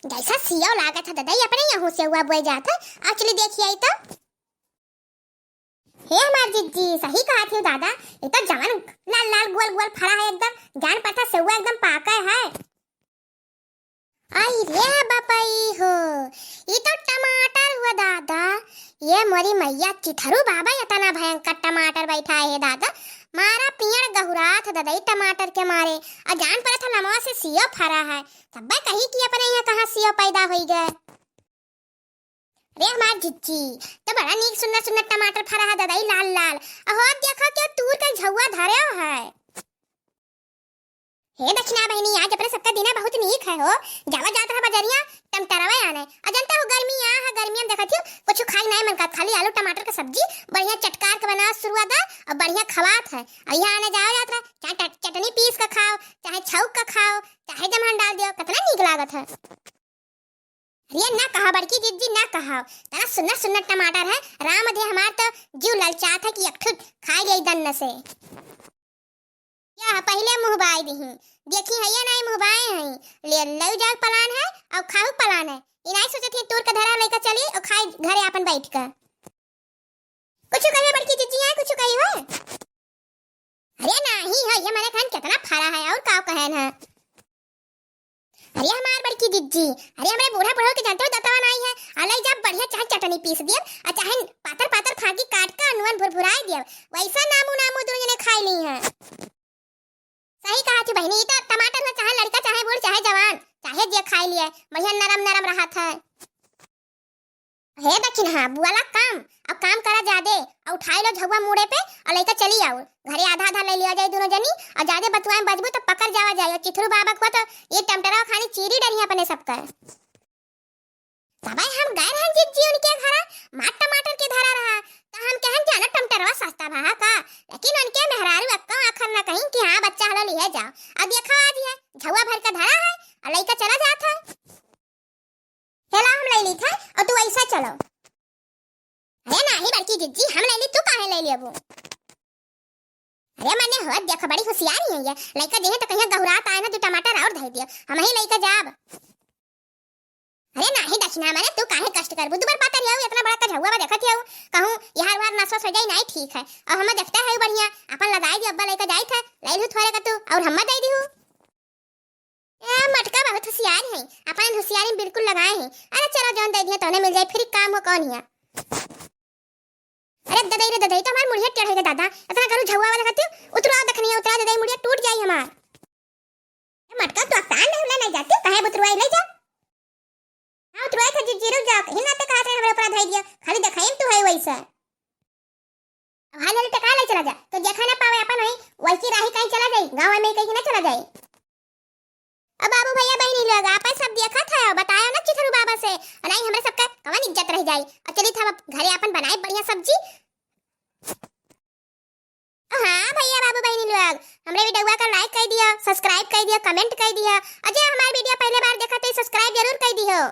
जैसा सियो लागत है दादा अपने यहाँ से हुआ बोए जाता। एक्चुअली देखिए आई तो हे हमार जीजी सही कहा थी दादा, ये तो जवान लाल लाल गोल गोल फरा है एकदम, जान पता से हुआ एकदम पाका है। आई रे बापाई हो, ये तो टमाटर हुआ दादा। ये मोरी मैया चिथरू बाबा इतना भयंकर टमाटर बैठा है दादा, मारा पियड़ गहुरा था दादा टमाटर के मारे। और जान पड़ा था नमवा से सियो फरा है, तब कही कि अपने यहाँ कहाँ सियो पैदा हो गए। रे हमार जिज्जी तो बड़ा नीक सुंदर सुंदर टमाटर फरा है दादा लाल लाल। और देखो क्या तूर का झुआ धरे है। हे दक्षिणा बहनी आज अपने सबका दिन बहुत नीक है हो, जावा जात रहा बजरिया टमटरवा आने। अजंता हो गर्मी आ है, गर्मी में देखत हो कुछ खाई नहीं मन का, खाली आलू टमाटर का सब्जी बढ़िया चटकार के बना शुरुआत और बढ़िया खवात है। और यहाँ आने जाओ यात्रा चाहे चटनी पीस का खाओ, चाहे छौक का खाओ, चाहे जमहन डाल दियो, कितना नीक लागत है। अरे ना कहा बड़की जिज्जी ना कहा, तना सुन्ना सुन्ना टमाटर है राम दे हमार तो जीव ललचात है कि एक खाई ले दन्न से। या पहले मुंह बाई दही देखी है या नहीं मुंह बाई है ले लऊ जाग पलान है और खाऊ पलान है। इनाई सोचत है तोर का धरा लेकर चली और खाई घरे अपन बैठ कर। कुछ कहे बड़की जिज्जी है कुछ कही है। अरे नहीं है ये मारे खान कितना फरा है और काव कहन है। अरे हमार बड़की जिज्जी अरे हमारे बूढ़ा बूढ़ा के जानते हो दतवा नहीं है, अलग जब बढ़िया चाहे चटनी पीस दिए और चाहे पातर पातर फाकी काट का अनुवन भुरभुराए दिए, वैसा नामू नामू दोनों ने खाई ली है। सही कहा थी बहनी, तो टमाटर में चाहे लड़का चाहे बूढ़ चाहे जवान चाहे जे खाई लिए बढ़िया नरम नरम रहा था। हे दक्षिण हाँ बुआला काम अब काम करा जादे और उठाई लो झुआ मुड़े पे और लेकर चली आओ घरे आधा आधा ले लिया जाए दोनों जनी। और ज्यादा बतुआएं बजबू तो पकड़ जावा जाए। चिथरू बाबा को तो ये टमटरा खानी चीरी डरी अपने सबका। तबाई हम गए हैं जिज्जी उनके घर मार टमाटर के धरा रहा तो हम कहन जाना टमटरवा सस्ता भा का, लेकिन उनके मेहरारू अक्का आखर ना कहीं कि हां बच्चा हला लिए जाओ। अब देखा आज है झुआ भर का धरा है और लेकर चला जाता है। हेला हम ले ली था और तू ऐसा चलो। अरे नहीं बड़की जिज्जी हम ले ली तू काहे ले लियबू। अरे मैंने हो देखो बड़ी होशियारी है ये लेकर देहे तो कहीं गहुरात आए ना तू टमाटर और धर दियो हम ही लेकर जाब। अरे नहीं दक्षिणा मारे तू काहे कष्ट करबू, दुबार पाता रियाऊ इतना बड़ा का झुआ देखत हियाऊ कहूं यहां वार नसवा सजाई नहीं ठीक है। और हम देखता है बढ़िया अपन लगाई दी अब्बा लेकर जाई था ले लू थोड़े का तू और हम दे दी हूं। ए मटका बहुत होशियार है अपन होशियारी बिल्कुल लगाए हैं। अरे चलो जौन दे दिया तोने मिल जाए फिर काम हो कौन हिया। अरे ददाई रे ददाई तो हमार मुड़िया टेढ़ है दादा इतना करू झुआ वाला देखत उतरा देखनी उतरा ददाई मुड़िया टूट जाई हमार। मटका तो आसान नहीं जाती काहे बुतरुआई ले जा हां उतरा था जीरो जा हिना पे कहा था हमरे ऊपर धाई दिया खाली दिखाई तू है वैसा। अब हाल टका ले चला जा तो देखा ना पावे अपन है वैसी राही कहीं चला जाई गांव में कहीं ना चला जाए। अब बाबू भैया बहनी लोग आपस सब देखा था बताया ना चिथरू बाबा से नहीं हमरे सबका कवन इज्जत रह जाई। और चली था घरे अपन बनाए बढ़िया सब्जी। हां भैया बाबू बहनी लोग हमरे वीडियो को लाइक कर दिया सब्सक्राइब कर दिया कमेंट कर दिया। अजय हमारी वीडियो पहले बार देखा तो सब्सक्राइब जरूर कर दियो।